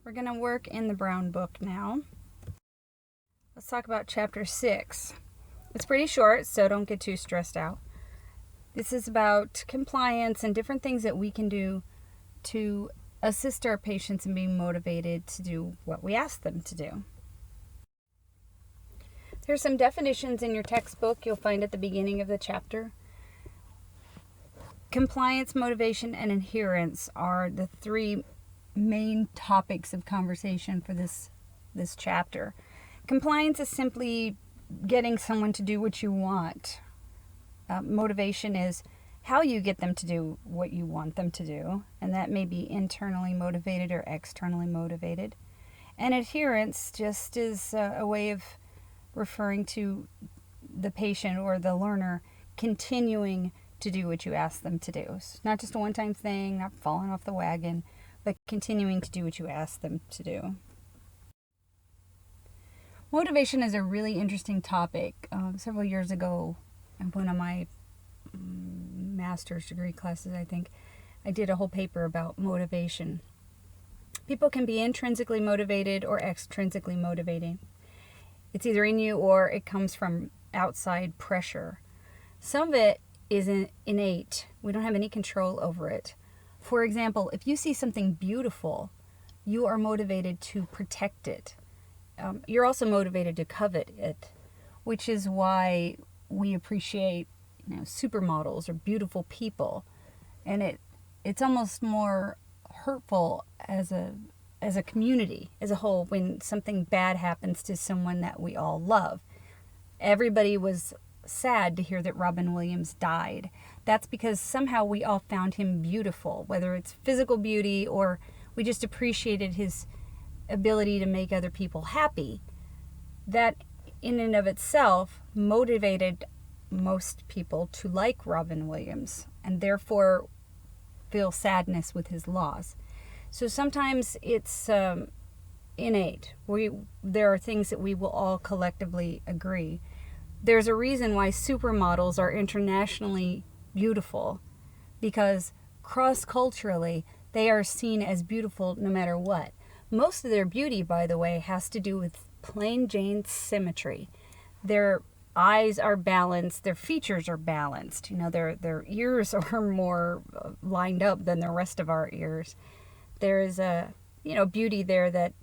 We're going to work in the Brown book now. Let's talk about chapter 6. It's pretty short, so don't get too stressed out. This is about compliance and different things that we can do to assist our patients in being motivated to do what we ask them to do. There's some definitions in your textbook you'll find at the beginning of the chapter. Compliance, motivation, and adherence are the three main topics of conversation for this chapter. Compliance is simply getting someone to do what you want. Motivation is how you get them to do what you want them to do, and that may be internally motivated or externally motivated. And adherence just is a way of referring to the patient or the learner continuing to do what you ask them to do. It's not just a one-time thing, not falling off the wagon, but continuing to do what you ask them to do. Motivation is a really interesting topic. Several years ago, in one of my master's degree classes, I think, I did a whole paper about motivation. People can be intrinsically motivated or extrinsically motivating. It's either in you or it comes from outside pressure. Some of it is innate. We don't have any control over it. For example, if you see something beautiful, you are motivated to protect it. You're also motivated to covet it, which is why we appreciate supermodels or beautiful people. And it's almost more hurtful as a community as a whole when something bad happens to someone that we all love. Everybody was sad to hear that Robin Williams died. That's because somehow we all found him beautiful, whether it's physical beauty or we just appreciated his ability to make other people happy. That in and of itself motivated most people to like Robin Williams and therefore feel sadness with his loss. So sometimes it's innate. There are things that we will all collectively agree. There's a reason why supermodels are internationally beautiful, because cross-culturally they are seen as beautiful no matter what. Most of their beauty, by the way, has to do with plain Jane symmetry. Their eyes are balanced, their features are balanced. Their ears are more lined up than the rest of our ears. There is a beauty there that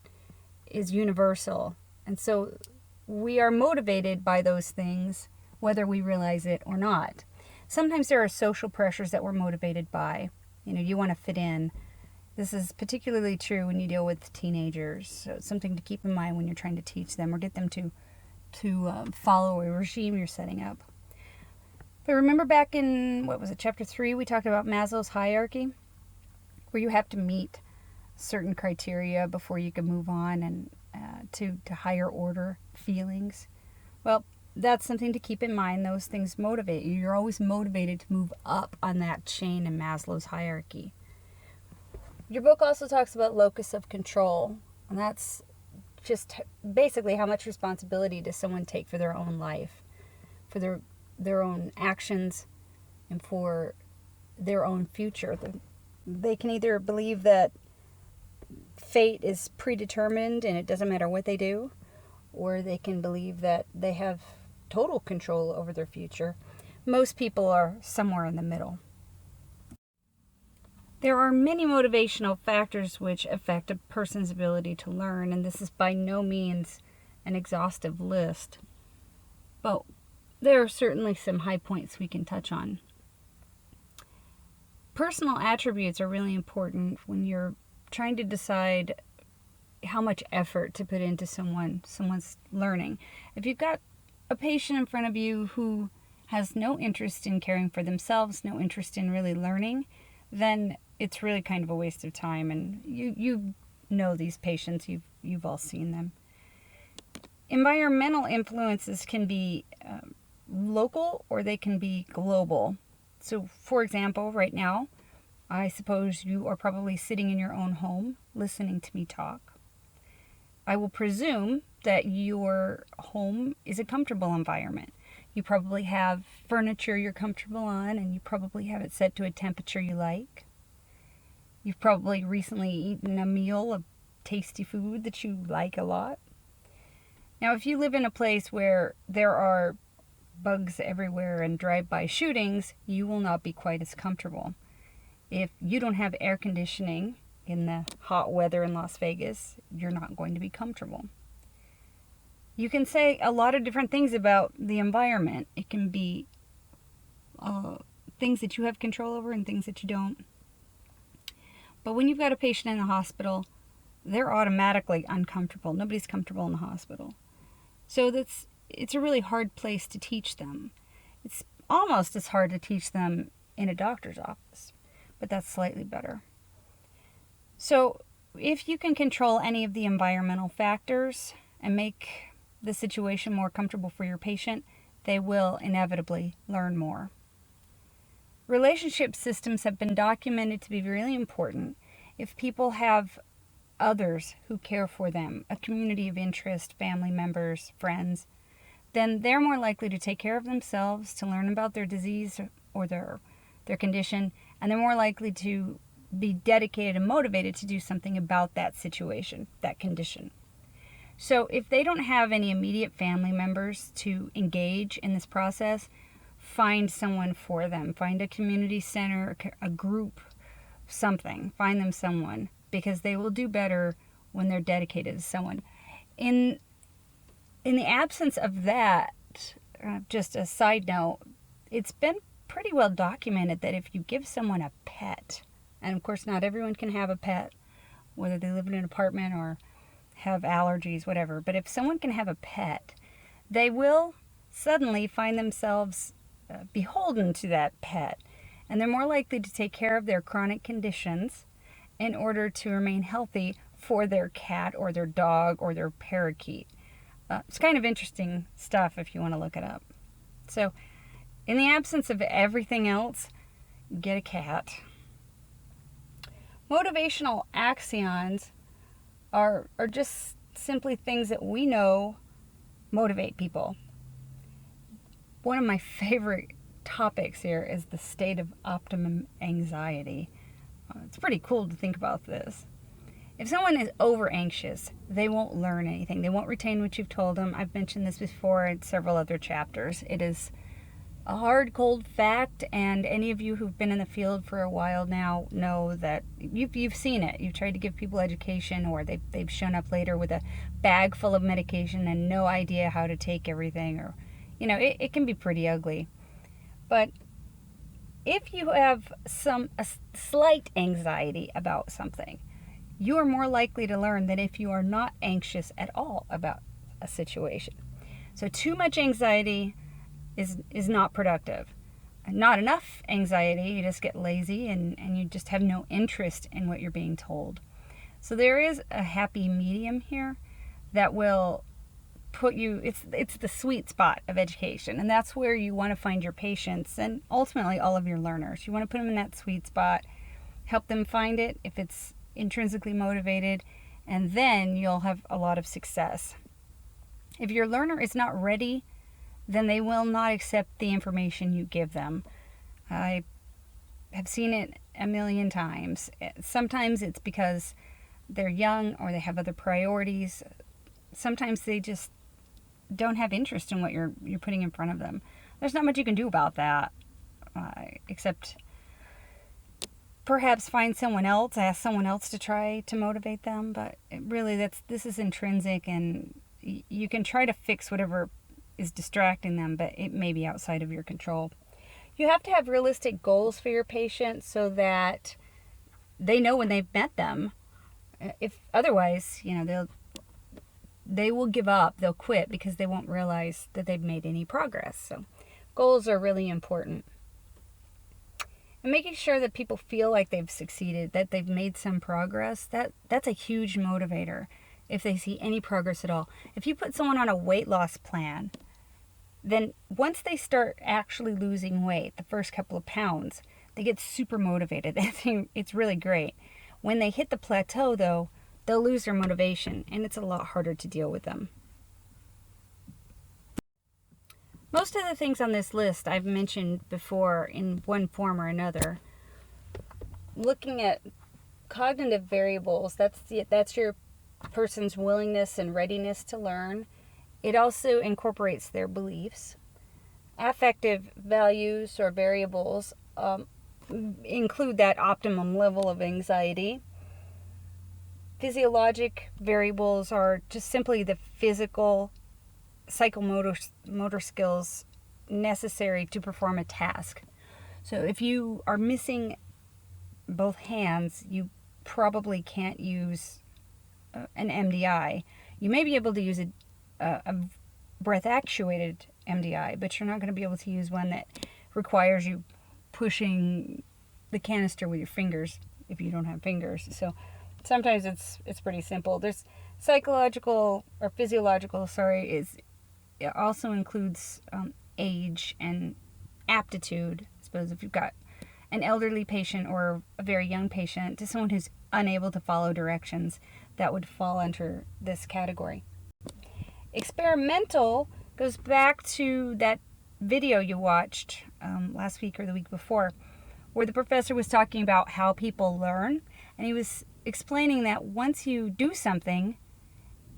is universal. And so we are motivated by those things, whether we realize it or not. Sometimes there are social pressures that we're motivated by. You want to fit in. This is particularly true when you deal with teenagers. So it's something to keep in mind when you're trying to teach them or get them to follow a regime you're setting up. But remember back in, chapter 3, we talked about Maslow's hierarchy, where you have to meet certain criteria before you can move on and to higher order feelings. Well, that's something to keep in mind. Those things motivate you. You're always motivated to move up on that chain in Maslow's hierarchy. Your book also talks about locus of control, and that's just basically how much responsibility does someone take for their own life, for their own actions, and for their own future. They can either believe that fate is predetermined and it doesn't matter what they do, or they can believe that they have total control over their future. Most people are somewhere in the middle. There are many motivational factors which affect a person's ability to learn, and this is by no means an exhaustive list. But there are certainly some high points we can touch on. Personal attributes are really important when you're trying to decide how much effort to put into someone's learning. If you've got a patient in front of you who has no interest in caring for themselves, no interest in really learning, then it's really kind of a waste of time. And you know these patients, you've all seen them. Environmental influences can be local or they can be global. So, for example, right now, I suppose you are probably sitting in your own home listening to me talk. I will presume that your home is a comfortable environment. You probably have furniture you're comfortable on, and you probably have it set to a temperature you like. You've probably recently eaten a meal, a tasty food that you like a lot. Now, if you live in a place where there are bugs everywhere and drive-by shootings, you will not be quite as comfortable. If you don't have air conditioning in the hot weather in Las Vegas, you're not going to be comfortable. You can say a lot of different things about the environment. It can be things that you have control over and things that you don't. But when you've got a patient in the hospital, they're automatically uncomfortable. Nobody's comfortable in the hospital. So it's a really hard place to teach them. It's almost as hard to teach them in a doctor's office, but that's slightly better. So if you can control any of the environmental factors and make the situation more comfortable for your patient, they will inevitably learn more. Relationship systems have been documented to be really important. If people have others who care for them, a community of interest, family members, friends, then they're more likely to take care of themselves, to learn about their disease or their condition, and they're more likely to be dedicated and motivated to do something about that situation, that condition. So if they don't have any immediate family members to engage in this process, find someone for them. Find a community center, a group, something. Find them someone, because they will do better when they're dedicated to someone. In the absence of that, just a side note, it's been pretty well documented that if you give someone a pet, and of course not everyone can have a pet, whether they live in an apartment or have allergies, whatever, but if someone can have a pet, they will suddenly find themselves beholden to that pet, and they're more likely to take care of their chronic conditions in order to remain healthy for their cat or their dog or their parakeet. It's kind of interesting stuff if you want to look it up. So, in the absence of everything else, get a cat. Motivational axioms are just simply things that we know motivate people. One of my favorite topics here is the state of optimum anxiety. It's pretty cool to think about this. If someone is over anxious, they won't learn anything. They won't retain what you've told them. I've mentioned this before in several other chapters. It is a hard, cold fact, and any of you who've been in the field for a while now know that you've seen it. You've tried to give people education, or they've shown up later with a bag full of medication and no idea how to take everything, or it can be pretty ugly. But if you have a slight anxiety about something, you are more likely to learn than if you are not anxious at all about a situation. So too much anxiety is not productive. Not enough anxiety, you just get lazy and you just have no interest in what you're being told. So there is a happy medium here that will put you, it's the sweet spot of education, and that's where you want to find your patients and ultimately all of your learners. You want to put them in that sweet spot, help them find it if it's intrinsically motivated, and then you'll have a lot of success. If your learner is not ready, then they will not accept the information you give them. I have seen it a million times. Sometimes it's because they're young or they have other priorities. Sometimes they just don't have interest in what you're putting in front of them. There's not much you can do about that, except perhaps find someone else, ask someone else to try to motivate them. But really, this is intrinsic, and you can try to fix whatever is distracting them, but it may be outside of your control. You have to have realistic goals for your patients so that they know when they've met them. If otherwise, they will give up, they'll quit because they won't realize that they've made any progress. So goals are really important. And making sure that people feel like they've succeeded, that they've made some progress, that's a huge motivator if they see any progress at all. If you put someone on a weight loss plan, then once they start actually losing weight, the first couple of pounds, they get super motivated. It's really great. When they hit the plateau, though, they'll lose their motivation, and it's a lot harder to deal with them. Most of the things on this list I've mentioned before in one form or another. Looking at cognitive variables, that's your person's willingness and readiness to learn. It also incorporates their beliefs. Affective values or variables include that optimum level of anxiety. Physiologic variables are just simply the physical, psychomotor skills necessary to perform a task. So if you are missing both hands, you probably can't use an MDI. You may be able to use a breath actuated MDI, but you're not going to be able to use one that requires you pushing the canister with your fingers if you don't have fingers. So sometimes it's pretty simple. There's psychological or physiological, it also includes age and aptitude. I suppose if you've got an elderly patient or a very young patient to someone who's unable to follow directions, that would fall under this category. Experimental goes back to that video you watched last week or the week before, where the professor was talking about how people learn, and he was explaining that once you do something,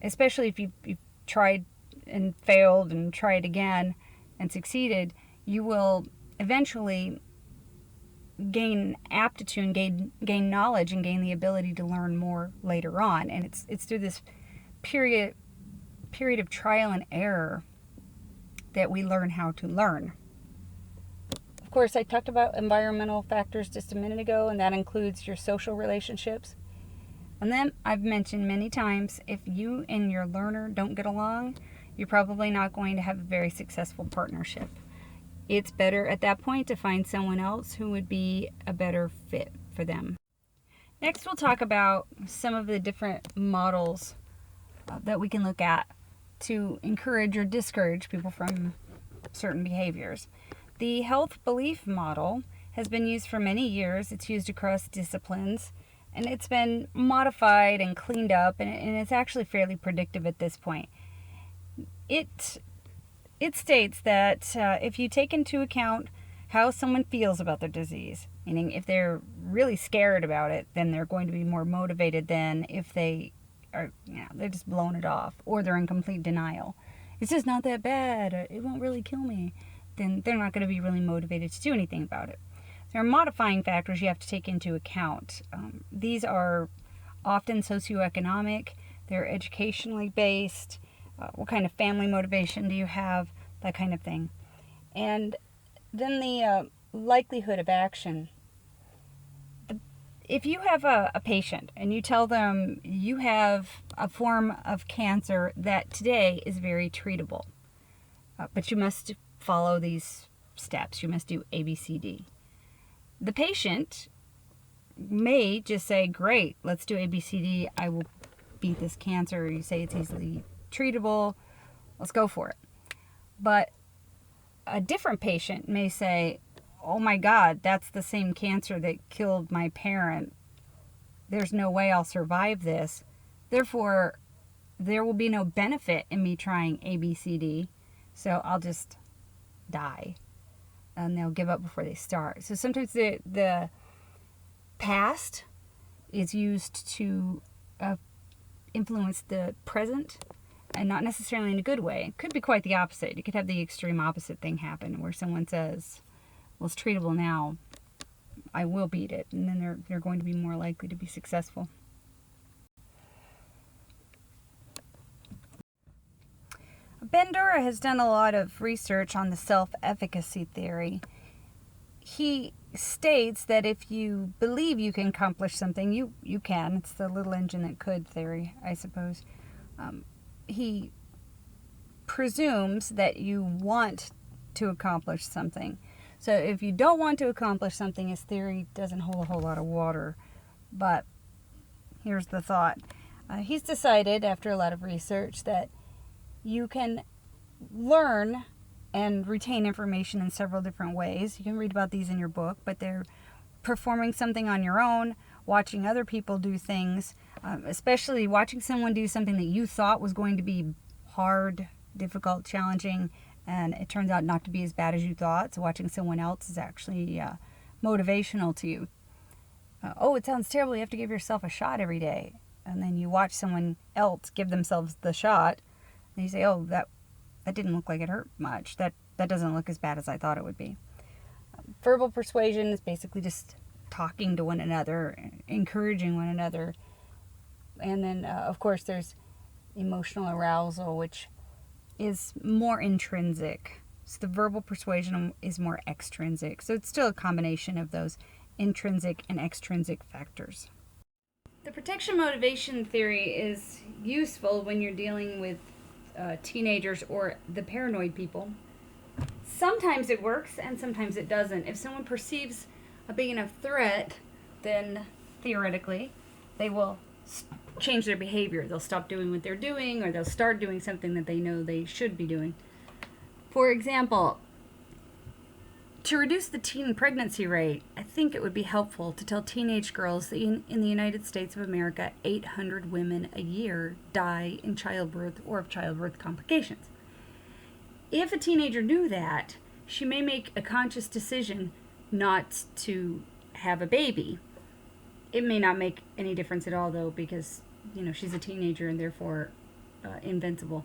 especially if you've tried and failed and tried again and succeeded, you will eventually gain aptitude, gain knowledge, and gain the ability to learn more later on. And it's through this period of trial and error that we learn how to learn. Of course, I talked about environmental factors just a minute ago, and that includes your social relationships. And then I've mentioned many times, if you and your learner don't get along, you're probably not going to have a very successful partnership. It's better at that point to find someone else who would be a better fit for them. Next, we'll talk about some of the different models that we can look at to encourage or discourage people from certain behaviors. The health belief model has been used for many years. It's used across disciplines, and it's been modified and cleaned up, and it's actually fairly predictive at this point. It states that if you take into account how someone feels about their disease, meaning if they're really scared about it, then they're going to be more motivated than if they are, they're just blowing it off, or they're in complete denial. It's just not that bad, it won't really kill me. Then they're not going to be really motivated to do anything about it. There are modifying factors you have to take into account. These are often socioeconomic, they're educationally based, what kind of family motivation do you have, that kind of thing. And then the likelihood of action. If you have a patient and you tell them you have a form of cancer that today is very treatable, but you must follow these steps, you must do A, B, C, D. The patient may just say, great, let's do A, B, C, D, I will beat this cancer. You say it's easily treatable, let's go for it. But a different patient may say, oh my God, that's the same cancer that killed my parent. There's no way I'll survive this. Therefore, there will be no benefit in me trying A, B, C, D. So I'll just die. And they'll give up before they start. So sometimes the past is used to influence the present, and not necessarily in a good way. It could be quite the opposite. You could have the extreme opposite thing happen, where someone says, well, it's treatable now, I will beat it, and then they're going to be more likely to be successful. Bandura has done a lot of research on the self-efficacy theory. He states that if you believe you can accomplish something, you can. It's the little engine that could theory, I suppose. He presumes that you want to accomplish something. So if you don't want to accomplish something, his theory doesn't hold a whole lot of water. But here's the thought. He's decided, after a lot of research, that you can learn and retain information in several different ways. You can read about these in your book, but they're performing something on your own, watching other people do things, especially watching someone do something that you thought was going to be hard, difficult, challenging, and it turns out not to be as bad as you thought. So watching someone else is actually motivational to you. Oh, it sounds terrible. You have to give yourself a shot every day. and then you watch someone else give themselves the shot, and you say, oh, that didn't look like it hurt much. That doesn't look as bad as I thought it would be. Verbal persuasion is basically just talking to one another, encouraging one another. And then, of course, there's emotional arousal, which is more intrinsic. So the verbal persuasion is more extrinsic. So it's still a combination of those intrinsic and extrinsic factors. The protection motivation theory is useful when you're dealing with teenagers or the paranoid people. Sometimes it works and sometimes it doesn't. If someone perceives a big enough threat, then theoretically they will change their behavior. They'll stop doing what they're doing, or they'll start doing something that they know they should be doing. For example, to reduce the teen pregnancy rate, I think it would be helpful to tell teenage girls that in the United States of America, 800 women a year die in childbirth or of childbirth complications. If a teenager knew that, she may make a conscious decision not to have a baby. It may not make any difference at all, though, because, she's a teenager and therefore invincible.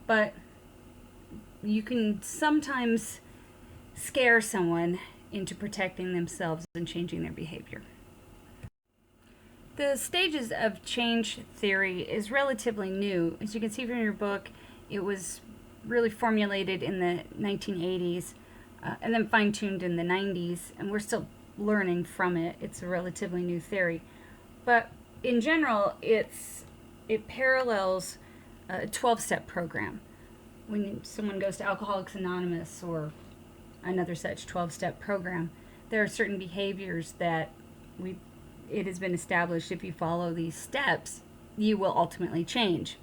But you can sometimes scare someone into protecting themselves and changing their behavior. The stages of change theory is relatively new. As you can see from your book, it was really formulated in the 1980s and then fine-tuned in the 90s, and we're still learning from it. It's a relatively new theory. But in general, it parallels a 12-step program. When someone goes to Alcoholics Anonymous or another such 12-step program, there are certain behaviors that it has been established if you follow these steps, you will ultimately change.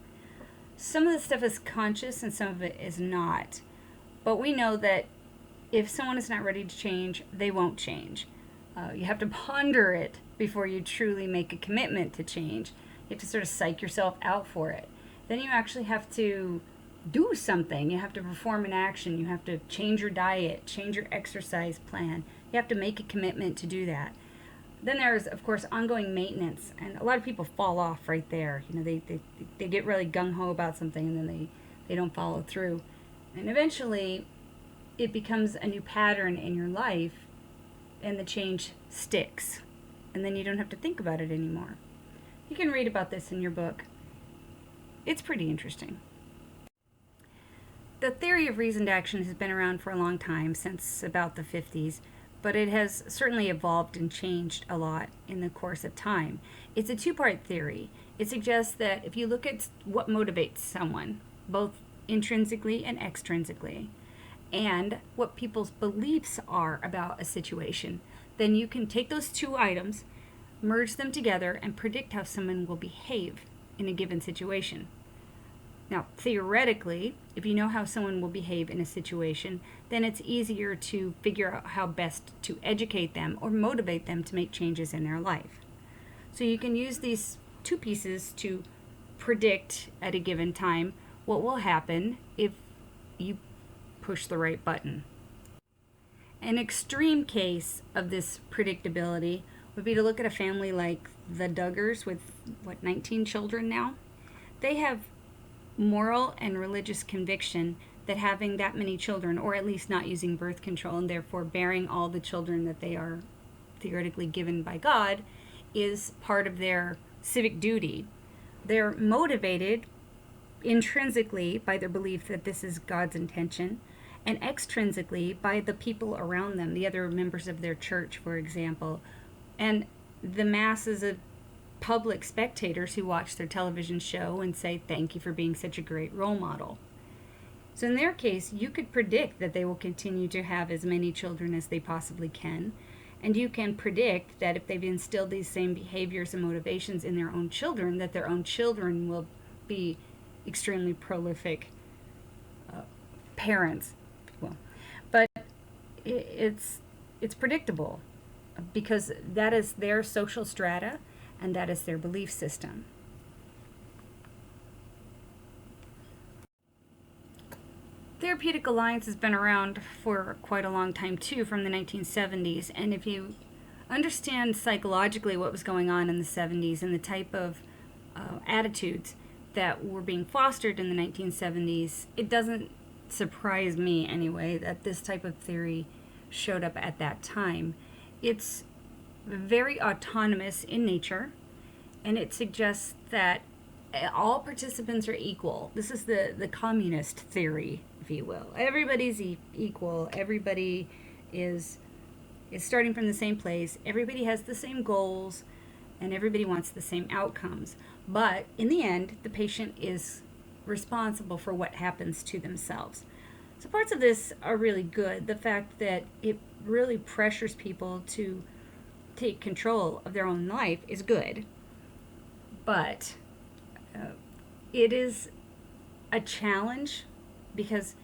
Some of the stuff is conscious and some of it is not. But we know that if someone is not ready to change, they won't change. You have to ponder it before you truly make a commitment to change. You have to sort of psych yourself out for it. Then you actually have to do something. You have to perform an action. You have to change your diet, change your exercise plan. You have to make a commitment to do that. Then there's, of course, ongoing maintenance, and a lot of people fall off right there. They get really gung-ho about something, and then they don't follow through. And eventually, it becomes a new pattern in your life, and the change sticks. And then you don't have to think about it anymore. You can read about this in your book. It's pretty interesting. The theory of reasoned action has been around for a long time, since about the 50s. But it has certainly evolved and changed a lot in the course of time. It's a two-part theory. It suggests that if you look at what motivates someone, both intrinsically and extrinsically, and what people's beliefs are about a situation, then you can take those two items, merge them together, and predict how someone will behave in a given situation. Now, theoretically, if you know how someone will behave in a situation, then it's easier to figure out how best to educate them or motivate them to make changes in their life. So you can use these two pieces to predict at a given time what will happen if you push the right button. An extreme case of this predictability would be to look at a family like the Duggars with, 19 children now? They have moral and religious conviction that having that many children, or at least not using birth control and therefore bearing all the children that they are theoretically given by God, is part of their civic duty. They're motivated intrinsically by their belief that this is God's intention, and extrinsically by the people around them, the other members of their church, for example, and the masses of public spectators who watch their television show and say, thank you for being such a great role model. So in their case, you could predict that they will continue to have as many children as they possibly can, and you can predict that if they've instilled these same behaviors and motivations in their own children, that their own children will be extremely prolific parents. Well, but it's predictable because that is their social strata and that is their belief system. Therapeutic Alliance has been around for quite a long time too, from the 1970s, and if you understand psychologically what was going on in the 70s and the type of attitudes that were being fostered in the 1970s, it doesn't surprise me anyway that this type of theory showed up at that time. It's very autonomous in nature, and it suggests that all participants are equal. This is the communist theory, if you will. Everybody's equal. Everybody is starting from the same place. Everybody has the same goals, and everybody wants the same outcomes. But in the end, the patient is responsible for what happens to themselves. So parts of this are really good. The fact that it really pressures people to take control of their own life is good. But it is a challenge because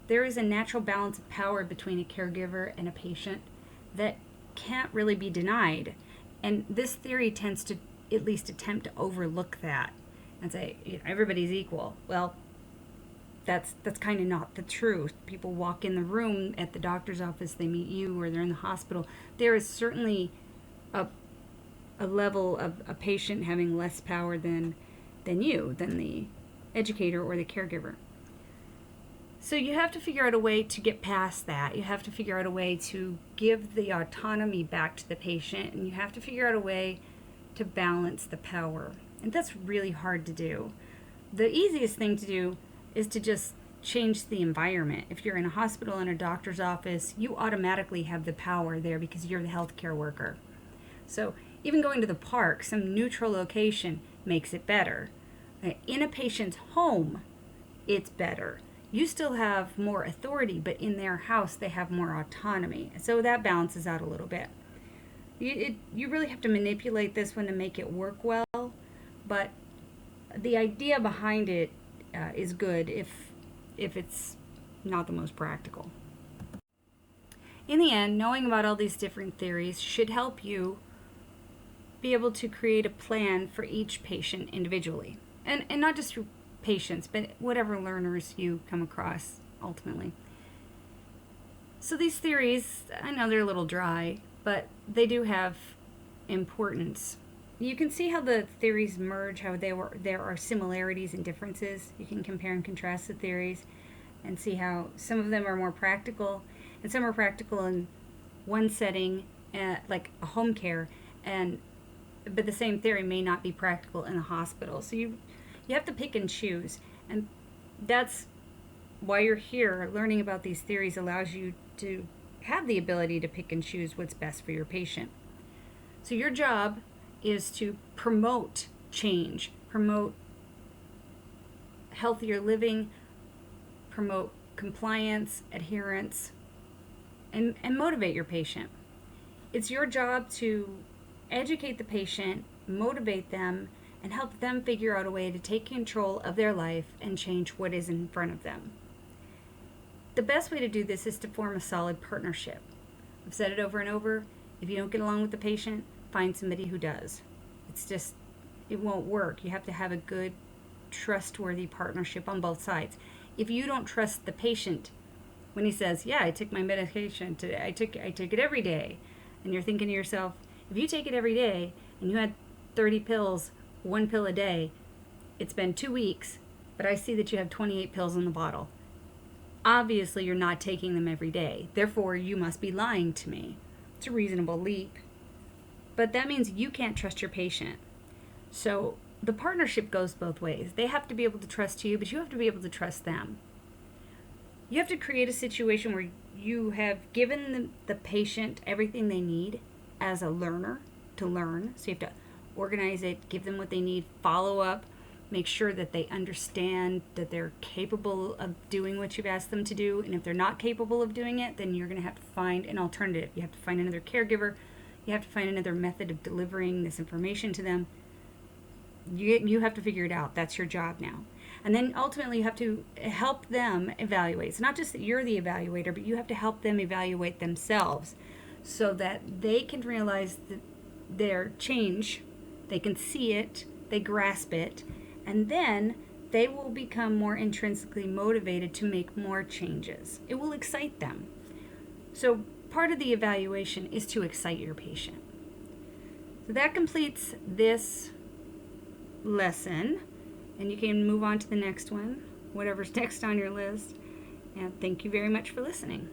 there is a natural balance of power between a caregiver and a patient that can't really be denied. And this theory tends to at least attempt to overlook that and say, everybody's equal. Well, that's kind of not the truth. People walk in the room at the doctor's office, they meet you, or they're in the hospital. There is certainly a level of a patient having less power than the educator or the caregiver. So you have to figure out a way to get past that. You have to figure out a way to give the autonomy back to the patient, and you have to figure out a way to balance the power. And that's really hard to do. The easiest thing to do is to just change the environment. If you're in a hospital and a doctor's office, you automatically have the power there because you're the healthcare worker. So even going to the park, some neutral location, makes it better. In a patient's home, it's better. You still have more authority, but in their house, they have more autonomy. So that balances out a little bit. You really have to manipulate this one to make it work well, but the idea behind it is good if it's not the most practical. In the end, knowing about all these different theories should help you be able to create a plan for each patient individually. And not just through patients, but whatever learners you come across ultimately. So these theories, I know they're a little dry, but they do have importance. You can see how the theories merge, how there are similarities and differences. You can compare and contrast the theories and see how some of them are more practical and some are practical in one setting, like a home care, but the same theory may not be practical in a hospital. So you have to pick and choose, and that's why you're here. Learning about these theories allows you to have the ability to pick and choose what's best for your patient. So your job is to promote change, promote healthier living, promote compliance, adherence, and motivate your patient. It's your job to educate the patient, motivate them, and help them figure out a way to take control of their life and change what is in front of them. The best way to do this is to form a solid partnership. I've said it over and over. If you don't get along with the patient, find somebody who does. It won't work. You have to have a good, trustworthy partnership on both sides. If you don't trust the patient when he says, yeah, I took my medication today, I take it every day, and you're thinking to yourself, if you take it every day and you had 30 pills, 1 pill a day, it's been 2 weeks, but I see that you have 28 pills in the bottle. Obviously, you're not taking them every day. Therefore, you must be lying to me. It's a reasonable leap. But that means you can't trust your patient. So the partnership goes both ways. They have to be able to trust you, but you have to be able to trust them. You have to create a situation where you have given the patient everything they need as a learner to learn. So you have to organize it, give them what they need, follow up, make sure that they understand that they're capable of doing what you've asked them to do. And if they're not capable of doing it, then you're going to have to find an alternative. You have to find another caregiver. You have to find another method of delivering this information to them. You have to figure it out. That's your job now. And then ultimately you have to help them evaluate. It's not just that you're the evaluator, but you have to help them evaluate themselves so that they can realize that their change, they can see it, they grasp it, and then they will become more intrinsically motivated to make more changes. It will excite them. So part of the evaluation is to excite your patient. So that completes this lesson, and you can move on to the next one, whatever's next on your list. And thank you very much for listening.